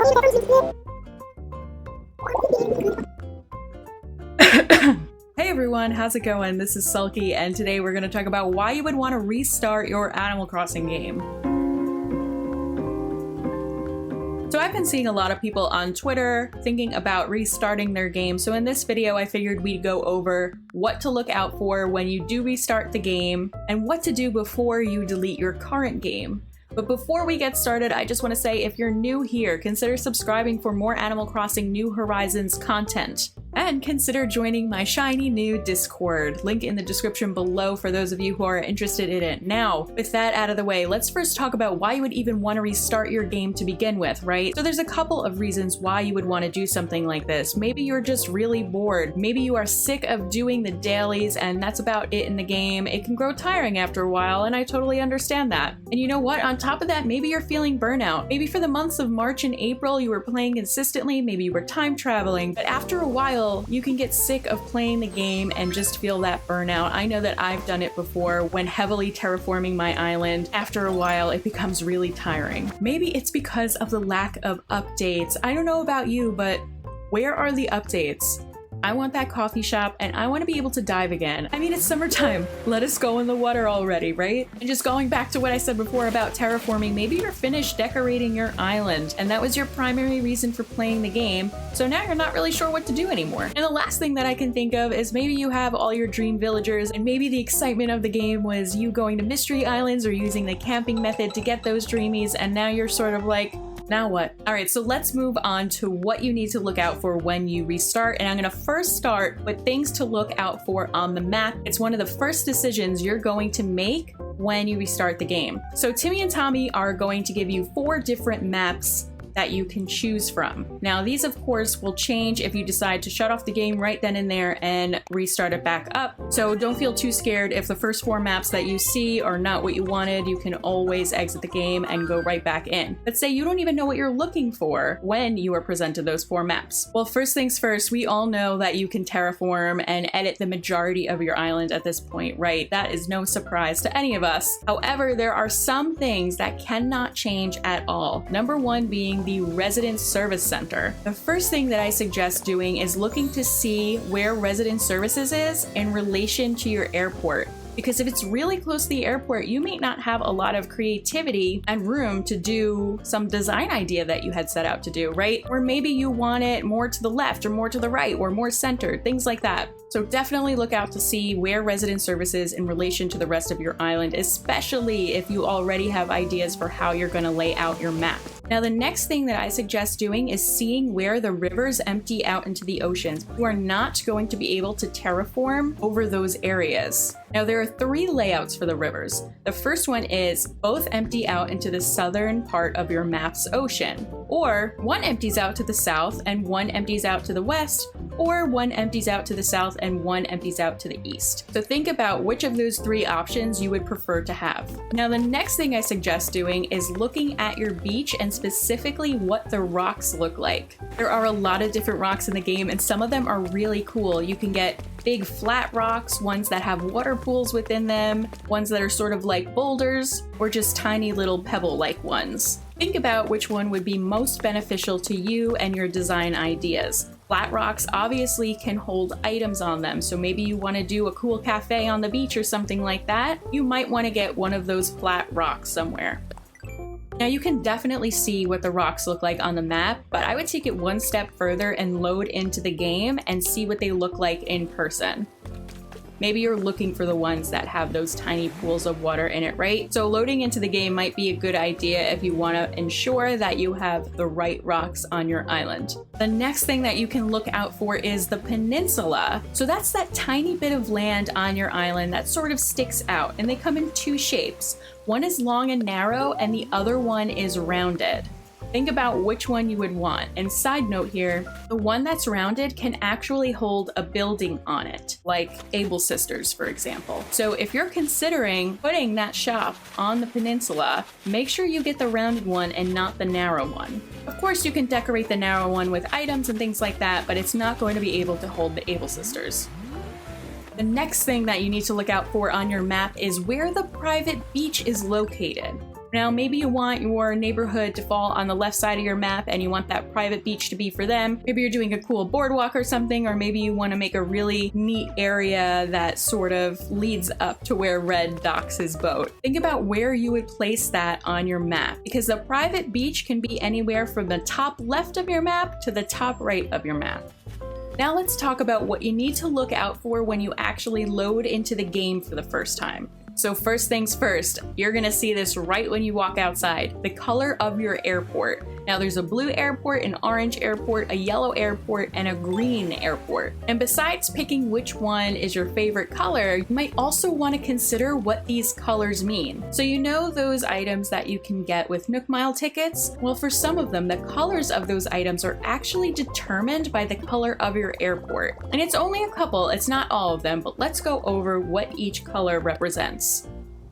Hey everyone, how's it going? This is Sulky, and today we're going to talk about why you would want to restart your Animal Crossing game. So I've been seeing a lot of people on Twitter thinking about restarting their game, so in this video I figured we'd go over what to look out for when you do restart the game, and what to do before you delete your current game. But before we get started, I just want to say if you're new here, consider subscribing for more Animal Crossing New Horizons content. And consider joining my shiny new Discord, link in the description below for those of you who are interested in it. Now, with that out of the way, let's first talk about why you would even want to restart your game to begin with, right? So there's a couple of reasons why you would want to do something like this. Maybe you're just really bored. Maybe you are sick of doing the dailies and that's about it in the game. It can grow tiring after a while, and I totally understand that. And you know what? On top of that, maybe you're feeling burnout. Maybe for the months of March and April you were playing consistently, maybe you were time traveling, but after a while you can get sick of playing the game and just feel that burnout. I know that I've done it before when heavily terraforming my island. After a while it becomes really tiring. Maybe it's because of the lack of updates. I don't know about you, but where are the updates? I want that coffee shop and I want to be able to dive again. I mean, it's summertime. Let us go in the water already, right? And just going back to what I said before about terraforming, maybe you're finished decorating your island and that was your primary reason for playing the game. So now you're not really sure what to do anymore. And the last thing that I can think of is maybe you have all your dream villagers and maybe the excitement of the game was you going to mystery islands or using the camping method to get those dreamies, and now you're sort of like, now what? Alright, so let's move on to what you need to look out for when you restart, and I'm going to first start with things to look out for on the map. It's one of the first decisions you're going to make when you restart the game. So Timmy and Tommy are going to give you 4 different maps that you can choose from. Now these of course will change if you decide to shut off the game right then and there and restart it back up. So don't feel too scared if the first 4 maps that you see are not what you wanted. You can always exit the game and go right back in. Let's say you don't even know what you're looking for when you are presented those 4 maps. Well, first things first, we all know that you can terraform and edit the majority of your island at this point, right? That is no surprise to any of us. However, there are some things that cannot change at all. Number 1 being the Resident Service Center. The first thing that I suggest doing is looking to see where Resident Services is in relation to your airport. Because if it's really close to the airport, you may not have a lot of creativity and room to do some design idea that you had set out to do, right? Or maybe you want it more to the left or more to the right or more centered, things like that. So definitely look out to see where Resident Service is in relation to the rest of your island, especially if you already have ideas for how you're going to lay out your map. Now the next thing that I suggest doing is seeing where the rivers empty out into the oceans. You are not going to be able to terraform over those areas. Now there are 3 layouts for the rivers. The first one is both empty out into the southern part of your map's ocean, or one empties out to the south and one empties out to the west, or one empties out to the south and one empties out to the east. So think about which of those 3 options you would prefer to have. Now the next thing I suggest doing is looking at your beach and specifically what the rocks look like. There are a lot of different rocks in the game and some of them are really cool. You can get big flat rocks, ones that have water pools within them, ones that are sort of like boulders, or just tiny little pebble-like ones. Think about which one would be most beneficial to you and your design ideas. Flat rocks obviously can hold items on them, so maybe you want to do a cool cafe on the beach or something like that. You might want to get one of those flat rocks somewhere. Now you can definitely see what the rocks look like on the map, but I would take it one step further and load into the game and see what they look like in person. Maybe you're looking for the ones that have those tiny pools of water in it, right? So loading into the game might be a good idea if you want to ensure that you have the right rocks on your island. The next thing that you can look out for is the peninsula. So that's that tiny bit of land on your island that sort of sticks out, and they come in 2 shapes. One is long and narrow and the other one is rounded. Think about which one you would want. And side note here, the one that's rounded can actually hold a building on it, like Able Sisters, for example. So if you're considering putting that shop on the peninsula, make sure you get the rounded one and not the narrow one. Of course, you can decorate the narrow one with items and things like that, but it's not going to be able to hold the Able Sisters. The next thing that you need to look out for on your map is where the private beach is located. Now, maybe you want your neighborhood to fall on the left side of your map and you want that private beach to be for them. Maybe you're doing a cool boardwalk or something, or maybe you want to make a really neat area that sort of leads up to where Red docks his boat. Think about where you would place that on your map, because the private beach can be anywhere from the top left of your map to the top right of your map. Now let's talk about what you need to look out for when you actually load into the game for the first time. So first things first, you're gonna see this right when you walk outside, the color of your airport. Now there's a blue airport, an orange airport, a yellow airport, and a green airport. And besides picking which one is your favorite color, you might also want to consider what these colors mean. So you know those items that you can get with Nook Mile tickets? Well, for some of them, the colors of those items are actually determined by the color of your airport. And it's only a couple, it's not all of them, but let's go over what each color represents.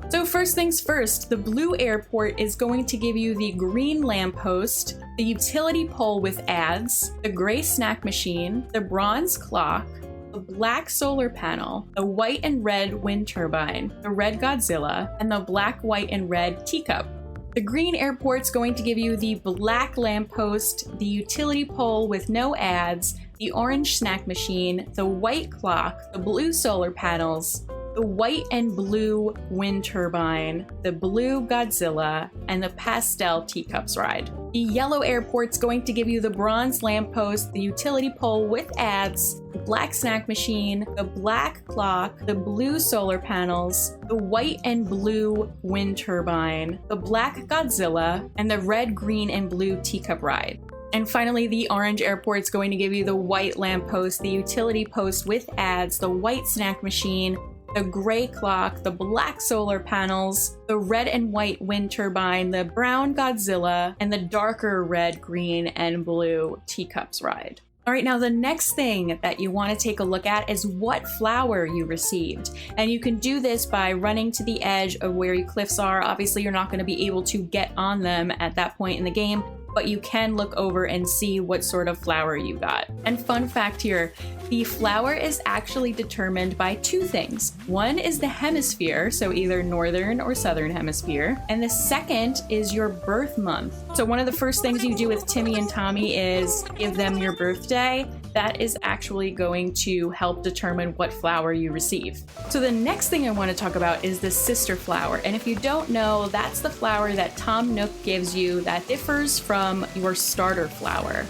So first things first, the blue airport is going to give you the green lamppost, the utility pole with ads, the gray snack machine, the bronze clock, the black solar panel, the white and red wind turbine, the red Godzilla, and the black, white, and red teacup. The green airport's going to give you the black lamppost, the utility pole with no ads, the orange snack machine, the white clock, the blue solar panels, the white and blue wind turbine, the blue Godzilla, and the pastel teacups ride. The yellow airport's going to give you the bronze lamppost, the utility pole with ads, the black snack machine, the black clock, the blue solar panels, the white and blue wind turbine, the black Godzilla, and the red, green, and blue teacup ride. And finally, the orange airport's going to give you the white lamppost, the utility post with ads, the white snack machine, the gray clock, the black solar panels, the red and white wind turbine, the brown Godzilla, and the darker red, green, and blue teacups ride. All right, now the next thing that you want to take a look at is what flower you received. And you can do this by running to the edge of where your cliffs are. Obviously, you're not going to be able to get on them at that point in the game, but you can look over and see what sort of flower you got. And fun fact here, the flower is actually determined by two things. One is the hemisphere, so either northern or southern hemisphere, and the second is your birth month. So one of the first things you do with Timmy and Tommy is give them your birthday. That is actually going to help determine what flower you receive. So the next thing I want to talk about is the sister flower. And if you don't know, that's the flower that Tom Nook gives you that differs from your starter flower.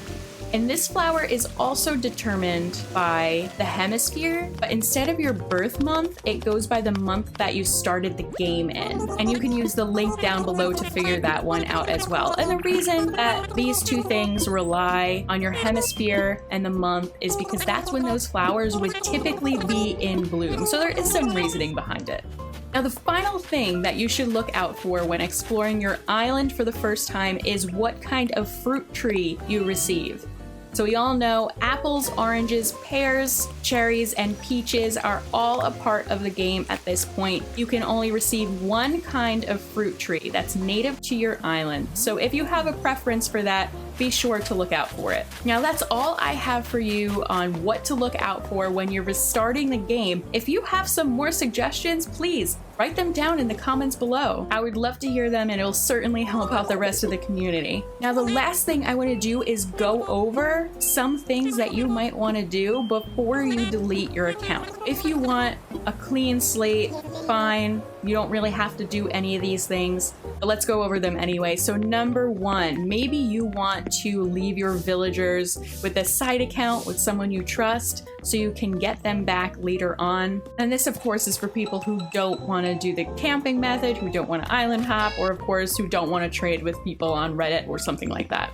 And this flower is also determined by the hemisphere, but instead of your birth month, it goes by the month that you started the game in. And you can use the link down below to figure that one out as well. And the reason that these two things rely on your hemisphere and the month is because that's when those flowers would typically be in bloom. So there is some reasoning behind it. Now, the final thing that you should look out for when exploring your island for the first time is what kind of fruit tree you receive. So we all know apples, oranges, pears, cherries, and peaches are all a part of the game at this point. You can only receive one kind of fruit tree that's native to your island. So if you have a preference for that, be sure to look out for it. Now that's all I have for you on what to look out for when you're restarting the game. If you have some more suggestions, please write them down in the comments below. I would love to hear them, and it'll certainly help out the rest of the community. Now the last thing I want to do is go over some things that you might want to do before you delete your account. If you want a clean slate, fine. You don't really have to do any of these things, but let's go over them anyway. So number one, maybe you want to leave your villagers with a side account with someone you trust so you can get them back later on. And this of course is for people who don't want to do the camping method, who don't want to island hop, or of course who don't want to trade with people on Reddit or something like that.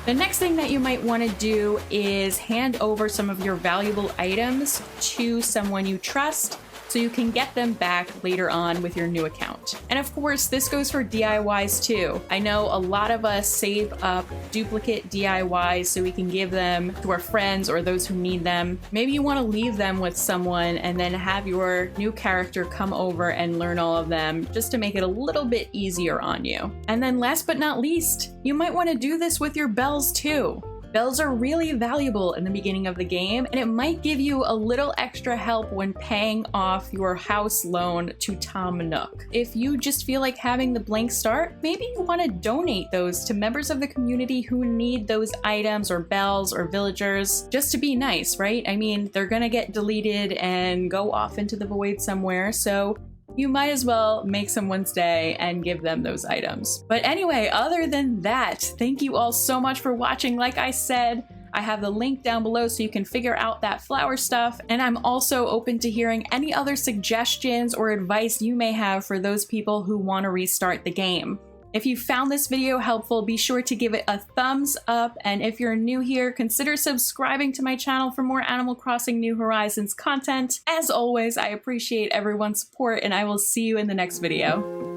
The next thing that you might want to do is hand over some of your valuable items to someone you trust so you can get them back later on with your new account. And of course, this goes for DIYs too. I know a lot of us save up duplicate DIYs so we can give them to our friends or those who need them. Maybe you want to leave them with someone and then have your new character come over and learn all of them just to make it a little bit easier on you. And then last but not least, you might want to do this with your bells too. Bells are really valuable in the beginning of the game, and it might give you a little extra help when paying off your house loan to Tom Nook. If you just feel like having the blank start, maybe you want to donate those to members of the community who need those items or bells or villagers, just to be nice, right? I mean, they're gonna get deleted and go off into the void somewhere, so you might as well make someone's day and give them those items. But anyway, other than that, thank you all so much for watching. Like I said, I have the link down below so you can figure out that flower stuff, and I'm also open to hearing any other suggestions or advice you may have for those people who want to restart the game. If you found this video helpful, be sure to give it a thumbs up, and if you're new here, consider subscribing to my channel for more Animal Crossing New Horizons content. As always, I appreciate everyone's support, and I will see you in the next video.